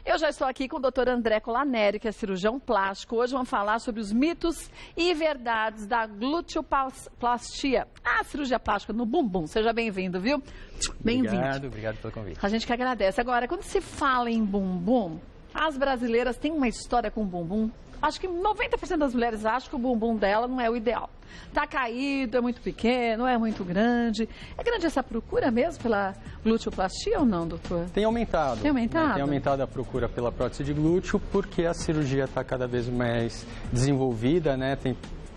Eu já estou aqui com o Dr. André Colaneri, que é cirurgião plástico. Hoje vamos falar sobre os mitos e verdades da glúteoplastia. A cirurgia plástica no bumbum. Seja bem-vindo, viu? Bem-vindo. Obrigado pelo convite. A gente que agradece. Agora, quando se fala em bumbum, as brasileiras têm uma história com o bumbum. Acho que 90% das mulheres acham que o bumbum dela não é o ideal. Tá caído, é muito pequeno, é muito grande. É grande essa procura mesmo pela glúteoplastia ou não, doutor? Tem aumentado. Tem aumentado? Tem aumentado a procura pela prótese de glúteo porque a cirurgia está cada vez mais desenvolvida, né?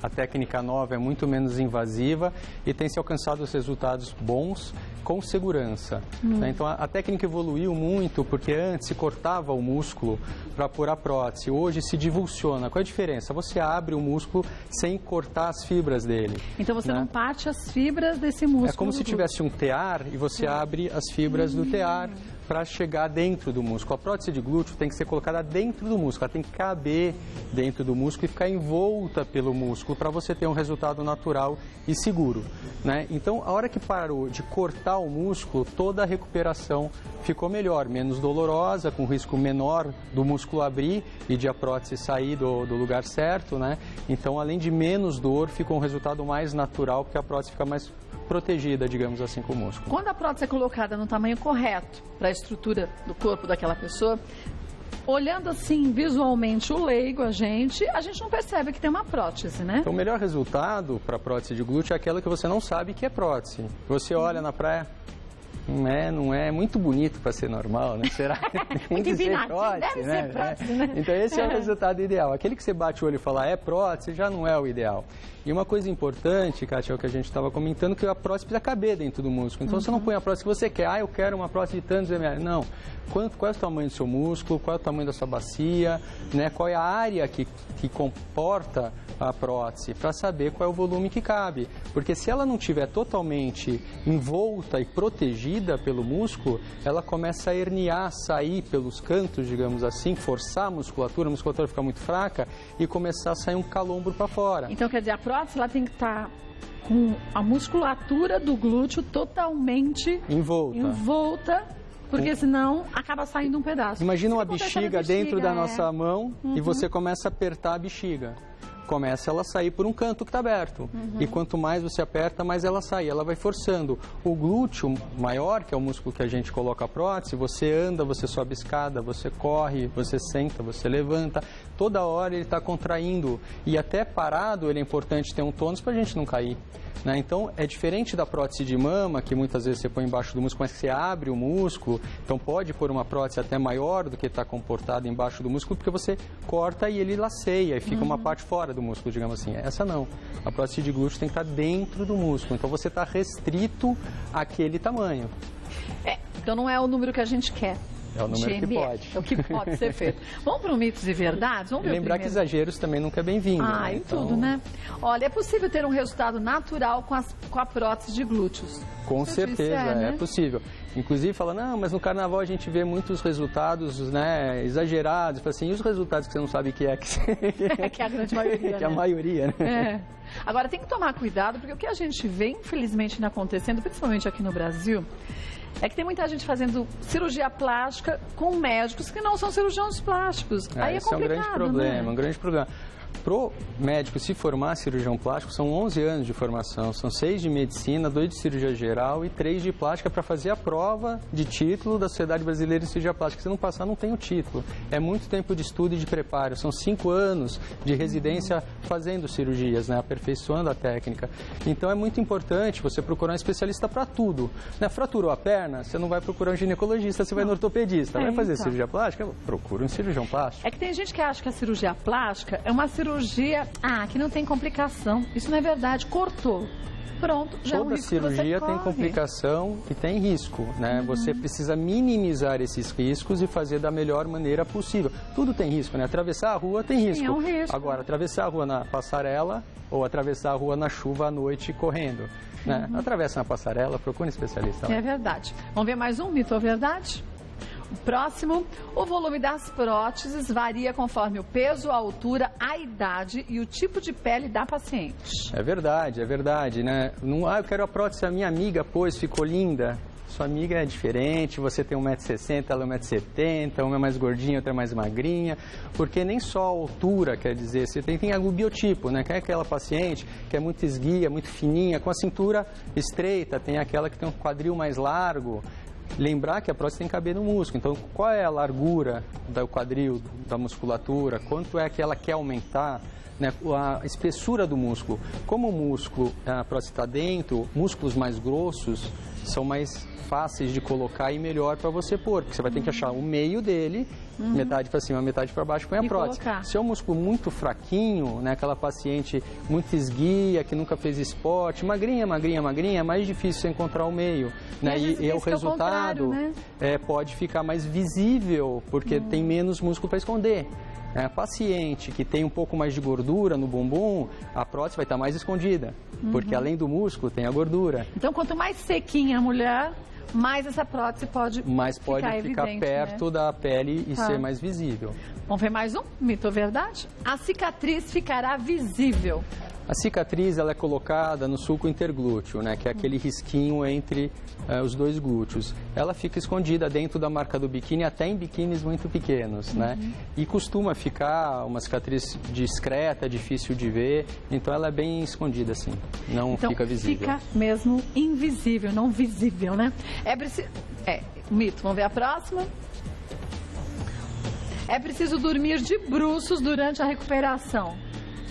A técnica nova é muito menos invasiva e tem se alcançado os resultados bons com segurança. Né? Então a técnica evoluiu muito porque antes se cortava o músculo para pôr a prótese. Hoje se divulsiona. Qual é a diferença? Você abre o músculo sem cortar as fibras dele. Então você não parte as fibras desse músculo. É como se tivesse um tear e você abre as fibras do tear para chegar dentro do músculo. A prótese de glúteo tem que ser colocada dentro do músculo, ela tem que caber dentro do músculo e ficar envolta pelo músculo para você ter um resultado natural e seguro. Né? Então, a hora que parou de cortar o músculo, toda a recuperação ficou melhor, menos dolorosa, com risco menor do músculo abrir e de a prótese sair do lugar certo. Né? Então, além de menos dor, ficou um resultado mais natural, porque a prótese fica mais protegida, digamos assim, com o músculo. Quando a prótese é colocada no tamanho correto para a estrutura do corpo daquela pessoa, olhando assim visualmente o leigo, a gente não percebe que tem uma prótese, né? Então o melhor resultado para a prótese de glúteo é aquela que você não sabe que é prótese. Você olha na praia, não é muito bonito para ser normal, né? Será? Tem que ser prótese, né? Ser prótese, né? Então esse é o resultado ideal. Aquele que você bate o olho e fala é prótese já não é o ideal. E uma coisa importante, Kátia, é o que a gente estava comentando, que a prótese precisa caber dentro do músculo. Então você não põe a prótese que você quer. Eu quero uma prótese de tantos ml. Não. Qual é o tamanho do seu músculo? Qual é o tamanho da sua bacia? Né? Qual é a área que comporta a prótese? Para saber qual é o volume que cabe. Porque se ela não estiver totalmente envolta e protegida pelo músculo, ela começa a herniar, sair pelos cantos, digamos assim, forçar a musculatura fica muito fraca e começar a sair um calombro para fora. Então, quer dizer, a prótese ela tem que estar com a musculatura do glúteo totalmente envolta, porque senão acaba saindo um pedaço. Imagina uma bexiga dentro da nossa mão e você começa a apertar a bexiga. Começa ela a sair por um canto que está aberto. E quanto mais você aperta, mais ela sai. Ela vai forçando. O glúteo maior, que é o músculo que a gente coloca a prótese, você anda, você sobe escada, você corre, você senta, você levanta. Toda hora ele está contraindo. E até parado, ele é importante ter um tônus para a gente não cair. Né? Então, é diferente da prótese de mama, que muitas vezes você põe embaixo do músculo, mas que você abre o músculo. Então, pode pôr uma prótese até maior do que está comportada embaixo do músculo, porque você corta e ele laceia e fica uma parte fora do músculo, digamos assim. Essa não. A prótese de glúteo tem que estar dentro do músculo. Então, você está restrito àquele tamanho. Então, não é o número que a gente quer. É o número que pode. É o que pode ser feito. Vamos para o mitos e verdades? Vamos ver lembrar que exageros também nunca é bem-vindo. Em tudo, né? Olha, é possível ter um resultado natural com a prótese de glúteos? Com certeza, é possível. Inclusive fala, não, mas no carnaval a gente vê muitos resultados, né, exagerados. Fala assim, e os resultados que você não sabe que é? Que é a grande maioria, que é a maioria, né? Agora tem que tomar cuidado, porque o que a gente vê, infelizmente, não acontecendo, principalmente aqui no Brasil, é que tem muita gente fazendo cirurgia plástica com médicos que não são cirurgiões plásticos. Aí é complicado, esse é um grande problema, né? um grande problema. Pro médico se formar cirurgião plástico, são 11 anos de formação, são 6 de medicina, 2 de cirurgia geral e 3 de plástica para fazer a prova de título da Sociedade Brasileira de Cirurgia Plástica. Se não passar, não tem o título. É muito tempo de estudo e de preparo, são 5 anos de residência fazendo cirurgias, né, aperfeiçoando a técnica. Então é muito importante você procurar um especialista para tudo. Né? Fraturou a perna, você não vai procurar um ginecologista, você vai no ortopedista. Vai fazer cirurgia plástica? Procura um cirurgião plástico. É que tem gente que acha que a cirurgia plástica é uma cirurgia que não tem complicação. Isso não é verdade. Cortou. Pronto, já Toda cirurgia tem complicação e tem risco, né? Você precisa minimizar esses riscos e fazer da melhor maneira possível. Tudo tem risco, né? Atravessar a rua tem risco. É um risco. Agora, atravessar a rua na passarela ou atravessar a rua na chuva à noite correndo, né? Atravessa na passarela, procure um especialista. É verdade. Vamos ver mais um mito ou verdade? Próximo, o volume das próteses varia conforme o peso, a altura, a idade e o tipo de pele da paciente. É verdade, né? Não, eu quero a prótese, a minha amiga pôs, ficou linda. sua amiga é diferente, você tem 1,60 m, ela é 1,70 m, uma é mais gordinha, outra é mais magrinha, porque nem só a altura, quer dizer, você tem o biotipo, né? Que é aquela paciente que é muito esguia, muito fininha, com a cintura estreita, tem aquela que tem um quadril mais largo. Lembrar que a prótese tem que caber no músculo, então qual é a largura do quadril, da musculatura, quanto é que ela quer aumentar, né? A espessura do músculo. Como o músculo, a prótese está dentro, músculos mais grossos são mais fáceis de colocar e melhor para você pôr, porque você vai ter que achar o meio dele, metade para cima, metade para baixo, põe a prótese. Colocar. Se é um músculo muito fraquinho, né, aquela paciente muito esguia, que nunca fez esporte, magrinha, é mais difícil você encontrar o meio. Né? E o resultado né? Pode ficar mais visível, porque tem menos músculo para esconder. A paciente que tem um pouco mais de gordura no bumbum, a prótese vai estar mais escondida, porque além do músculo tem a gordura. Então, quanto mais sequinha a mulher, mais essa prótese pode ficar evidente, perto, né? Da pele e ser mais visível. Vamos ver mais um? Mito ou verdade? A cicatriz ficará visível. A cicatriz ela é colocada no sulco interglúteo, né, que é aquele risquinho entre os dois glúteos. Ela fica escondida dentro da marca do biquíni, até em biquínis muito pequenos, né? E costuma ficar uma cicatriz discreta, difícil de ver, então ela é bem escondida assim, não fica visível. Fica mesmo invisível, não visível, né? Mito. Vamos ver a próxima? É preciso dormir de bruços durante a recuperação.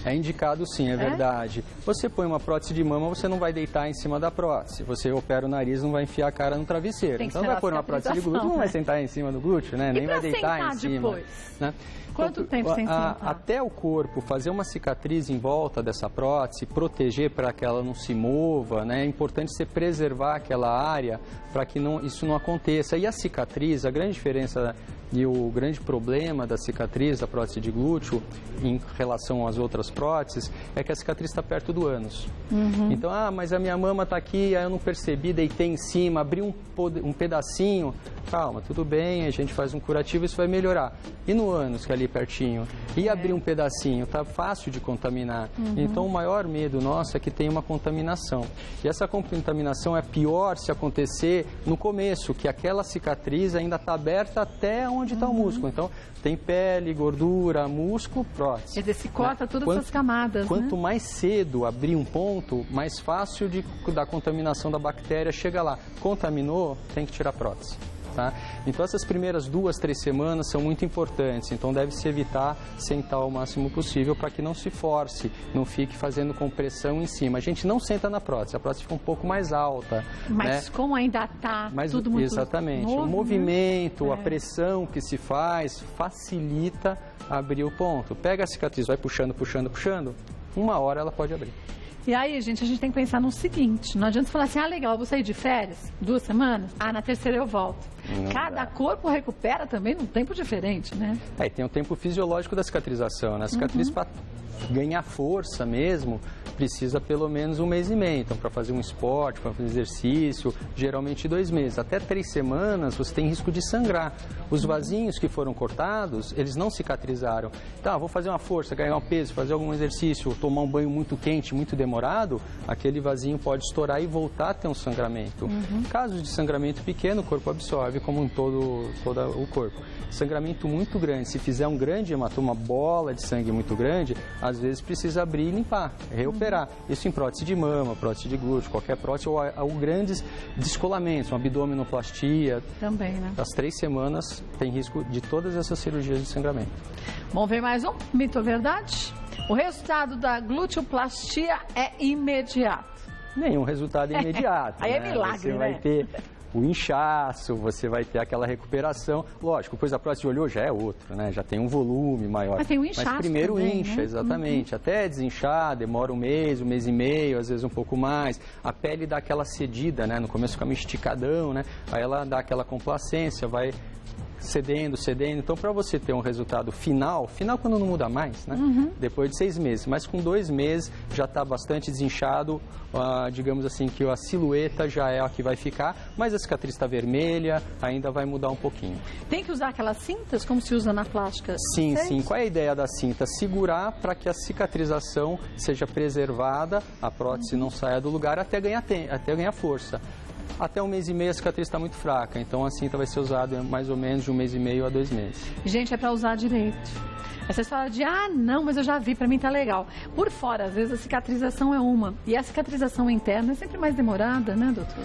É indicado sim, é verdade. Você põe uma prótese de mama, você não vai deitar em cima da prótese. Você opera o nariz, não vai enfiar a cara no travesseiro. Então vai pôr uma prótese de glúteo, não vai sentar em cima do glúteo, né? Nem vai deitar em cima. Depois? Né? Quanto tempo sem sentar? Até o corpo fazer uma cicatriz em volta dessa prótese, proteger para que ela não se mova, né? É importante você preservar aquela área para que isso não aconteça. E a cicatriz, a grande diferença e o grande problema da cicatriz da prótese de glúteo em relação às outras próteses é que a cicatriz está perto do ânus. Então, mas a minha mama está aqui, aí eu não percebi, deitei em cima, abri um pedacinho. Calma, tudo bem, a gente faz um curativo, isso vai melhorar. E no ânus, que é ali pertinho? E abrir um pedacinho, tá fácil de contaminar. Então, o maior medo nosso é que tenha uma contaminação. E essa contaminação é pior se acontecer no começo, que aquela cicatriz ainda está aberta até onde está o músculo. Então, tem pele, gordura, músculo, prótese. Quer dizer, se corta todas essas camadas, Quanto né? mais cedo abrir um ponto, mais fácil da contaminação da bactéria chega lá. Contaminou, tem que tirar a prótese. Tá? Então essas primeiras 2, 3 semanas são muito importantes, então deve-se evitar sentar o máximo possível para que não se force, não fique fazendo compressão em cima. A gente não senta na prótese, a prótese fica um pouco mais alta. Mas né? como ainda está tudo muito exatamente, novo, o movimento, né? a pressão que se faz facilita abrir o ponto. Pega a cicatriz, vai puxando, uma hora ela pode abrir. E aí, gente, a gente tem que pensar no seguinte, não adianta falar assim, legal, eu vou sair de férias, 2 semanas, na terceira eu volto. Cada corpo recupera também num tempo diferente, né? E tem o tempo fisiológico da cicatrização, né? A cicatriz para ganhar força mesmo, precisa pelo menos 1 mês e meio. Então, para fazer um esporte, para fazer exercício, geralmente 2 meses. Até 3 semanas você tem risco de sangrar. Os vasinhos que foram cortados, eles não cicatrizaram. Então, vou fazer uma força, ganhar um peso, fazer algum exercício, tomar um banho muito quente, muito demorado, aquele vasinho pode estourar e voltar a ter um sangramento. Casos de sangramento pequeno, o corpo absorve como em todo o corpo. Sangramento muito grande, se fizer um grande hematoma, uma bola de sangue muito grande, às vezes precisa abrir e limpar, reoperar. Isso em prótese de mama, prótese de glúteo, qualquer prótese, ou grandes descolamentos, uma abdominoplastia. Também, né? Às 3 semanas tem risco de todas essas cirurgias de sangramento. Vamos ver mais um? Mito ou verdade? O resultado da gluteoplastia é imediato. Nenhum resultado imediato. Aí né? é milagre, Você né? vai ter o inchaço, você vai ter aquela recuperação. Lógico, depois a prótese de olho já é outro, né? Já tem um volume maior. Mas tem um inchaço. Mas primeiro também, incha, né? exatamente. Até desinchar, demora 1 mês, 1 mês e meio, às vezes um pouco mais. A pele dá aquela cedida, né? No começo fica meio esticadão, né? Aí ela dá aquela complacência, vai cedendo. Então, para você ter um resultado final quando não muda mais, né? Depois de 6 meses, mas com 2 meses já está bastante desinchado, digamos assim, que a silhueta já é a que vai ficar, mas a cicatriz está vermelha, ainda vai mudar um pouquinho. Tem que usar aquelas cintas como se usa na plástica? Sim. Qual é a ideia da cinta? Segurar para que a cicatrização seja preservada, a prótese não saia do lugar até ganhar força. Até 1 mês e meio a cicatriz está muito fraca, então a cinta vai ser usada mais ou menos de 1 mês e meio a 2 meses. Gente, é para usar direito. Essa história de, não, mas eu já vi, pra mim tá legal. Por fora, às vezes a cicatrização é uma. E a cicatrização interna é sempre mais demorada, né, doutor?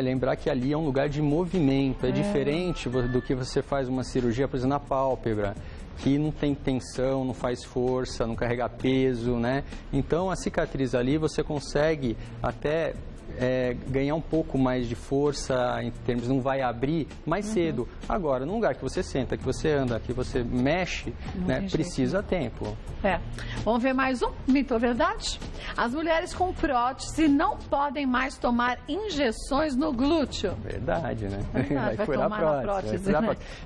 Lembrar que ali é um lugar de movimento. É diferente do que você faz uma cirurgia, por exemplo, na pálpebra, que não tem tensão, não faz força, não carrega peso, né? Então, a cicatriz ali, você consegue até... ganhar um pouco mais de força, em termos, não vai abrir mais cedo. Agora, num lugar que você senta, que você anda, que você mexe, né, precisa tempo. Vamos ver mais um mito ou verdade? As mulheres com prótese não podem mais tomar injeções no glúteo. Verdade, né? Vai furar a prótese.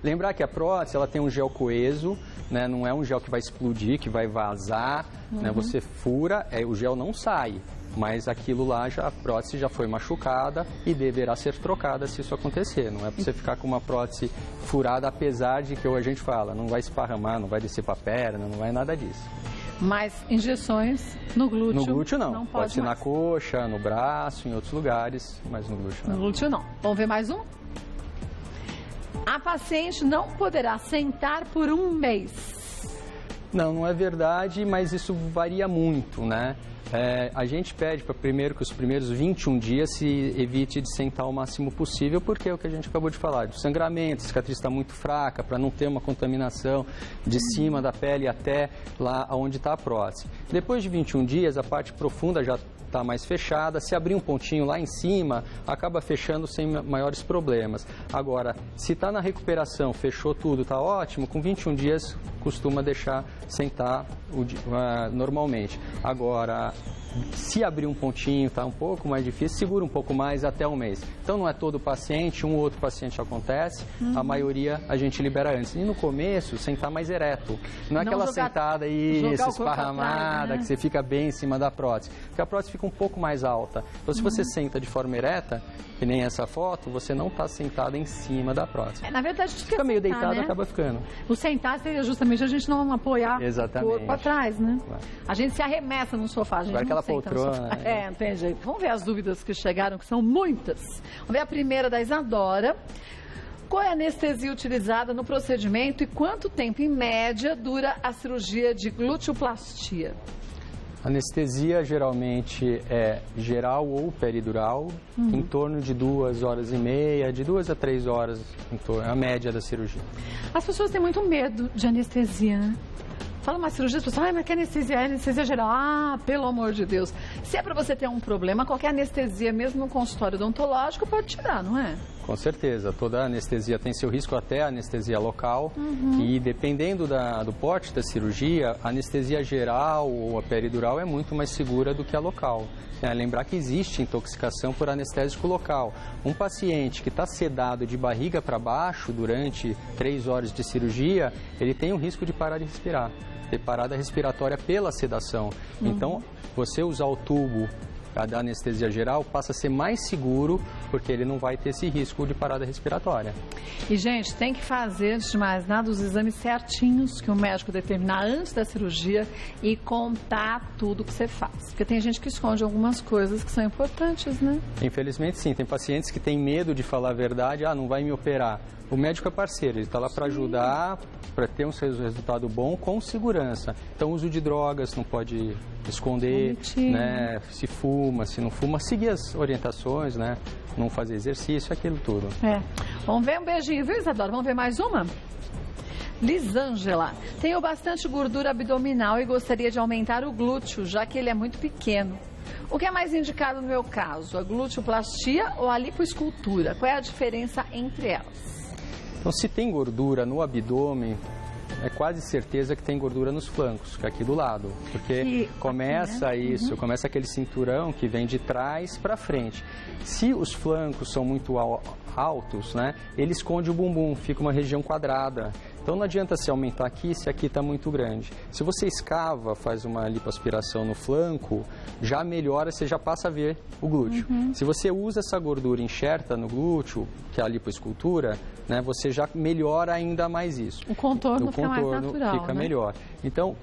Lembrar que a prótese, ela tem um gel coeso, né? Não é um gel que vai explodir, que vai vazar, né? Você fura, o gel não sai. Mas aquilo lá, a prótese já foi machucada e deverá ser trocada se isso acontecer. Não é para você ficar com uma prótese furada, apesar de que a gente fala, não vai esparramar, não vai descer para a perna, não vai nada disso. Mas injeções no glúteo? No glúteo não. Pode ser mais. na coxa, no braço, em outros lugares, mas no glúteo não. No glúteo não. Vamos ver mais um? A paciente não poderá sentar por 1 mês. Não é verdade, mas isso varia muito, né? A gente pede para que os primeiros 21 dias se evite de sentar o máximo possível, porque é o que a gente acabou de falar, de sangramento, a cicatriz está muito fraca, para não ter uma contaminação de cima da pele até lá onde está a prótese. Depois de 21 dias, a parte profunda já está mais fechada, se abrir um pontinho lá em cima, acaba fechando sem maiores problemas. Agora, se está na recuperação, fechou tudo, está ótimo, com 21 dias costuma deixar sentar normalmente. Agora, se abrir um pontinho, está um pouco mais difícil, segura um pouco mais até 1 mês. Então, não é todo paciente, um ou outro paciente acontece, a maioria a gente libera antes. E no começo, sentar mais ereto. Não é aquela sentada aí, esparramada, atrás, né? Que você fica bem em cima da prótese. Porque a prótese fica um pouco mais alta. Então, se você senta de forma ereta, que nem essa foto, você não está sentada em cima da prótese. Na verdade, fica meio deitado, né? Acaba ficando. O sentar seria justamente a gente não apoiar o corpo atrás, né? Claro. A gente se arremessa no sofá, a gente não poltrona, né? Não tem jeito. Vamos ver as dúvidas que chegaram, que são muitas. Vamos ver a primeira da Isadora. Qual é a anestesia utilizada no procedimento e quanto tempo, em média, dura a cirurgia de gluteoplastia? Anestesia geralmente é geral ou peridural, em torno de 2 horas e meia, de 2 a 3 horas, a média da cirurgia. As pessoas têm muito medo de anestesia, né? Fala uma cirurgia, as pessoas, mas que anestesia é? Anestesia geral. Pelo amor de Deus. Se é para você ter um problema, qualquer anestesia, mesmo no consultório odontológico, pode tirar, não é? Com certeza. Toda anestesia tem seu risco, até a anestesia local. E dependendo do porte da cirurgia, a anestesia geral ou a peridural é muito mais segura do que a local. Lembrar que existe intoxicação por anestésico local. Um paciente que está sedado de barriga para baixo durante 3 horas de cirurgia, ele tem o risco de parar de respirar, ter parada respiratória pela sedação. Então, você usar o tubo da anestesia geral passa a ser mais seguro, porque ele não vai ter esse risco de parada respiratória. E, gente, tem que fazer, antes de mais nada, os exames certinhos que o médico determinar antes da cirurgia e contar tudo que você faz. Porque tem gente que esconde algumas coisas que são importantes, né? Infelizmente, sim. Tem pacientes que têm medo de falar a verdade, não vai me operar. O médico é parceiro, ele está lá para ajudar, para ter um resultado bom com segurança. Então, uso de drogas não pode esconder, né? Se fuma, se não fuma, seguir as orientações, né? Não fazer exercício, aquilo tudo. Vamos ver um beijinho, viu, Isadora? Vamos ver mais uma? Lisângela, tenho bastante gordura abdominal e gostaria de aumentar o glúteo, já que ele é muito pequeno. O que é mais indicado no meu caso, a gluteoplastia ou a lipoescultura? Qual é a diferença entre elas? Então, se tem gordura no abdômen, é quase certeza que tem gordura nos flancos, que é aqui do lado. Porque começa começa aquele cinturão que vem de trás para frente. Se os flancos são muito altos, né, ele esconde o bumbum, fica uma região quadrada. Então não adianta se aumentar aqui se aqui está muito grande. Se você escava, faz uma lipoaspiração no flanco, já melhora, você já passa a ver o glúteo. Se você usa essa gordura e enxerta no glúteo, que é a lipoescultura, né, você já melhora ainda mais isso. O contorno fica mais natural, fica né? melhor. Então,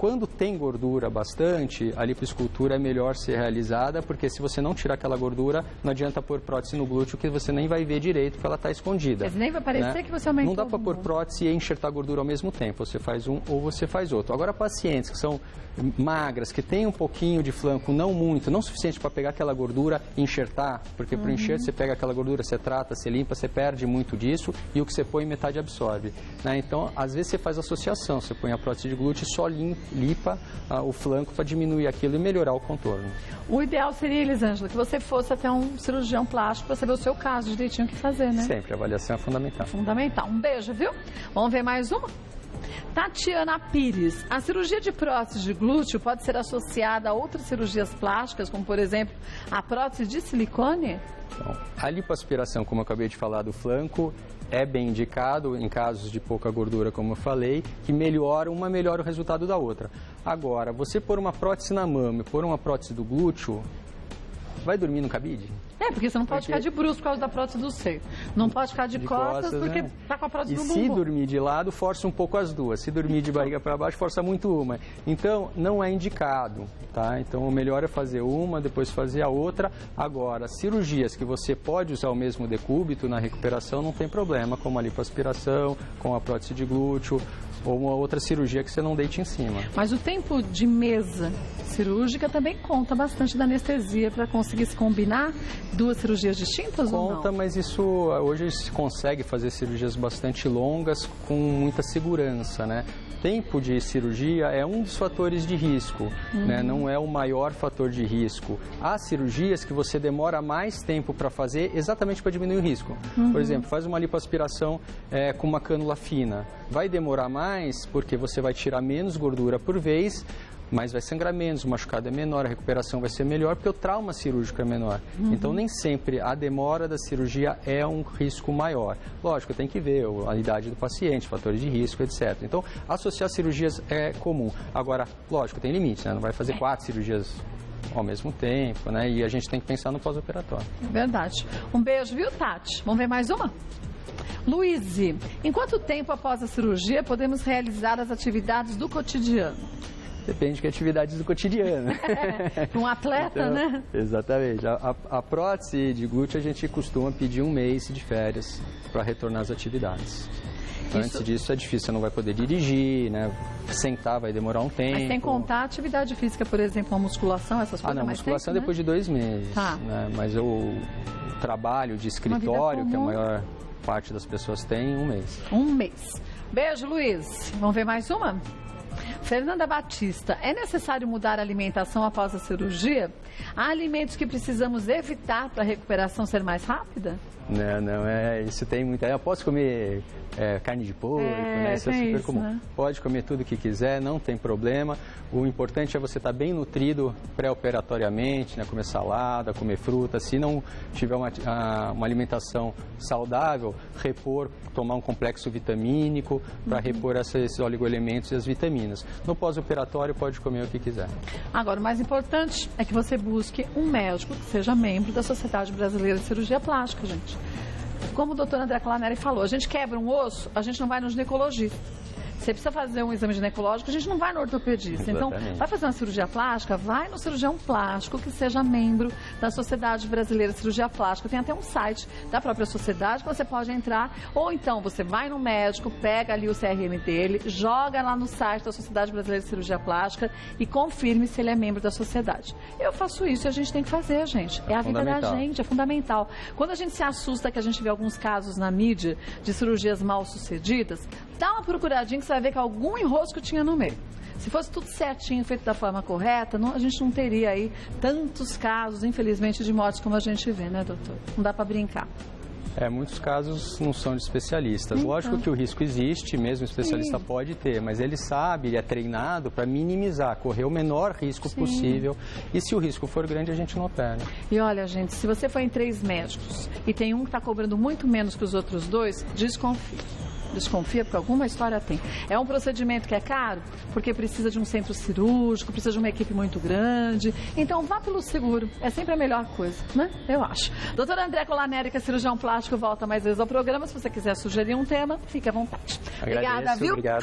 quando tem gordura bastante, a lipoescultura é melhor ser realizada, porque se você não tirar aquela gordura, não adianta pôr prótese no glúteo, que você nem vai ver direito, porque ela está escondida. Mas nem vai parecer, né, que você aumentou. Não dá para pôr prótese e enxertar gordura ao mesmo tempo. Você faz um ou você faz outro. Agora, pacientes que são magras, que têm um pouquinho de flanco, não muito, não suficiente para pegar aquela gordura e enxertar, porque para enxerto você pega aquela gordura, você trata, você limpa, você perde muito disso e o que você põe metade absorve, né? Então, às vezes você faz associação, você põe a prótese de glúteo e só limpa o flanco para diminuir aquilo e melhorar o contorno. O ideal seria, Elisângela, que você fosse até um cirurgião plástico para saber o seu caso direitinho o que fazer, né? Sempre, a avaliação é fundamental. Fundamental. Um beijo, viu? Vamos ver mais uma? Tatiana Pires, a cirurgia de prótese de glúteo pode ser associada a outras cirurgias plásticas, como por exemplo a prótese de silicone? Então, a lipoaspiração, como eu acabei de falar do flanco, é bem indicado em casos de pouca gordura, como eu falei, que uma melhora o resultado da outra. Agora, você pôr uma prótese na mama e pôr uma prótese do glúteo, vai dormir no cabide? Porque você não pode ficar de bruços por causa da prótese do seio. Não pode ficar de costas porque tá com a prótese do bumbum. E se dormir de lado, força um pouco as duas. Se dormir de barriga para baixo, força muito uma. Então, não é indicado, tá? Então, o melhor é fazer uma, depois fazer a outra. Agora, cirurgias que você pode usar o mesmo decúbito na recuperação, não tem problema, como a lipoaspiração, com a prótese de glúteo, ou uma outra cirurgia que você não deite em cima. Mas o tempo de mesa cirúrgica também conta bastante da anestesia para conseguir se combinar duas cirurgias distintas ou não? Conta, mas isso hoje se consegue fazer cirurgias bastante longas com muita segurança, né? Tempo de cirurgia é um dos fatores de risco, né? Não é o maior fator de risco. Há cirurgias que você demora mais tempo para fazer exatamente para diminuir o risco. Por exemplo, faz uma lipoaspiração com uma cânula fina. Vai demorar mais porque você vai tirar menos gordura por vez, mas vai sangrar menos, o machucado é menor, a recuperação vai ser melhor, porque o trauma cirúrgico é menor. Então, nem sempre a demora da cirurgia é um risco maior. Lógico, tem que ver a idade do paciente, fatores de risco, etc. Então, associar cirurgias é comum. Agora, lógico, tem limite, né? Não vai fazer 4 cirurgias ao mesmo tempo, né? E a gente tem que pensar no pós-operatório. Verdade. Um beijo, viu, Tati? Vamos ver mais uma? Luíse, em quanto tempo após a cirurgia podemos realizar as atividades do cotidiano? Depende de atividades do cotidiano. Um atleta, então, né? Exatamente. A prótese de glúteo a gente costuma pedir 1 mês de férias para retornar às atividades. Antes disso é difícil, você não vai poder dirigir, né? Sentar vai demorar um tempo. Mas sem contar a atividade física, por exemplo, a musculação, essas coisas não, mais musculação tempo, depois de 2 meses. Tá. Né? Mas o trabalho de escritório, que a maior parte das pessoas tem, 1 mês. 1 mês. Beijo, Luiz. Vamos ver mais uma? Fernanda Batista, é necessário mudar a alimentação após a cirurgia? Há alimentos que precisamos evitar para a recuperação ser mais rápida? Não, isso tem muita... Eu posso comer carne de porco, né? Isso é super isso, comum. né? Pode comer tudo o que quiser, não tem problema. O importante é você estar bem nutrido pré-operatoriamente, né? Comer salada, comer fruta. Se não tiver uma alimentação saudável, repor, tomar um complexo vitamínico para repor esses oligoelementos e as vitaminas. No pós-operatório, pode comer o que quiser. Agora, o mais importante é que você busque um médico que seja membro da Sociedade Brasileira de Cirurgia Plástica, gente. Como o doutor André Colaneri falou, a gente quebra um osso, a gente não vai no ginecologista. Você precisa fazer um exame ginecológico, a gente não vai no ortopedista. Exatamente. Então, vai fazer uma cirurgia plástica, vai no cirurgião plástico que seja membro da Sociedade Brasileira de Cirurgia Plástica. Tem até um site da própria sociedade que você pode entrar. Ou então, você vai no médico, pega ali o CRM dele, joga lá no site da Sociedade Brasileira de Cirurgia Plástica e confirme se ele é membro da sociedade. Eu faço isso e a gente tem que fazer, gente. É a vida da gente, é fundamental. Quando a gente se assusta que a gente vê alguns casos na mídia de cirurgias mal sucedidas, dá uma procuradinha que você vai ver que algum enrosco tinha no meio. Se fosse tudo certinho, feito da forma correta, a gente não teria aí tantos casos, infelizmente, de mortes como a gente vê, né, doutor? Não dá para brincar. Muitos casos não são de especialistas. Então. Lógico que o risco existe, mesmo o especialista pode ter, mas ele sabe, ele é treinado para minimizar, correr o menor risco possível. E se o risco for grande, a gente não opera. E olha, gente, se você for em 3 médicos e tem um que está cobrando muito menos que os outros 2, desconfie. Desconfia, porque alguma história tem. É um procedimento que é caro, porque precisa de um centro cirúrgico, precisa de uma equipe muito grande. Então, vá pelo seguro. É sempre a melhor coisa, né? Eu acho. Doutor André Colaneri, que é cirurgião plástico, volta mais vezes ao programa. Se você quiser sugerir um tema, fique à vontade. Obrigada, viu? Obrigado.